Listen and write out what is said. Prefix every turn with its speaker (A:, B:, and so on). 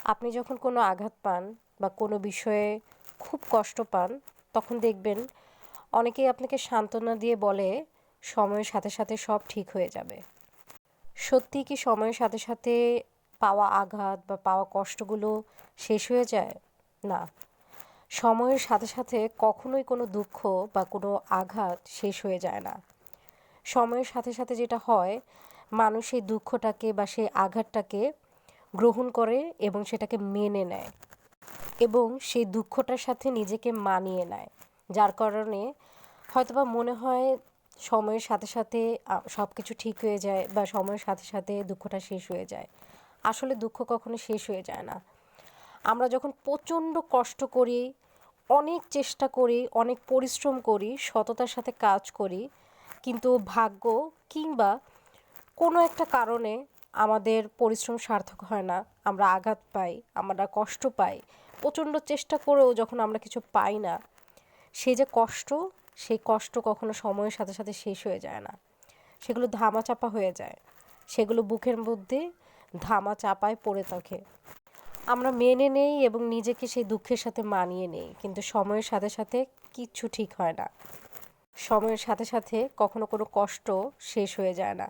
A: আপনি যখন কোনো আঘাত পান বা কোনো বিষয়ে খুব কষ্ট পান, তখন দেখবেন অনেকেই আপনাকে সান্ত্বনা দিয়ে বলে, সময়ের সাথে সাথে সব ঠিক হয়ে যাবে। সত্যিই কি সময়ের সাথে সাথে পাওয়া আঘাত বা পাওয়া কষ্টগুলো শেষ হয়ে যায়? না। সময়ের সাথে সাথে কখনোই কোনো দুঃখ বা কোনো আঘাত শেষ হয়ে যায় না। সময়ের সাথে সাথে যেটা হয়, মানুষ সেই দুঃখটাকে বা সেই আঘাতটাকে গ্রহণ করে এবং সেটাকে মেনে নেয় এবং সেই দুঃখটার সাথে নিজেকে মানিয়ে নেয়। যার কারণে হয়তোবা মনে হয় সময়ের সাথে সাথে সব কিছু ঠিক হয়ে যায় বা সময়ের সাথে সাথে দুঃখটা শেষ হয়ে যায়। আসলে দুঃখ কখনো শেষ হয়ে যায় না। আমরা যখন প্রচণ্ড কষ্ট করি, অনেক চেষ্টা করি, অনেক পরিশ্রম করি, সততার সাথে কাজ করি, কিন্তু ভাগ্য কিংবা কোনো একটা কারণে আমাদের পরিশ্রম সার্থক হয় না, আমরা আঘাত পাই, আমরা কষ্ট পাই, প্রচণ্ড চেষ্টা করেও যখন আমরা কিছু পাই না, সেই যে কষ্ট, সেই কষ্ট কখনো সময়ের সাথে সাথে শেষ হয়ে যায় না। সেগুলো ধামাচাপা হয়ে যায়, সেগুলো বুকের মধ্যে ধামাচাপায় পড়ে থাকে। আমরা মেনে নেই এবং নিজেকে সেই দুঃখের সাথে মানিয়ে নেই, কিন্তু সময়ের সাথে সাথে কিচ্ছু ঠিক হয় না। সময়ের সাথে সাথে কখনো কোনো কষ্ট শেষ হয়ে যায় না।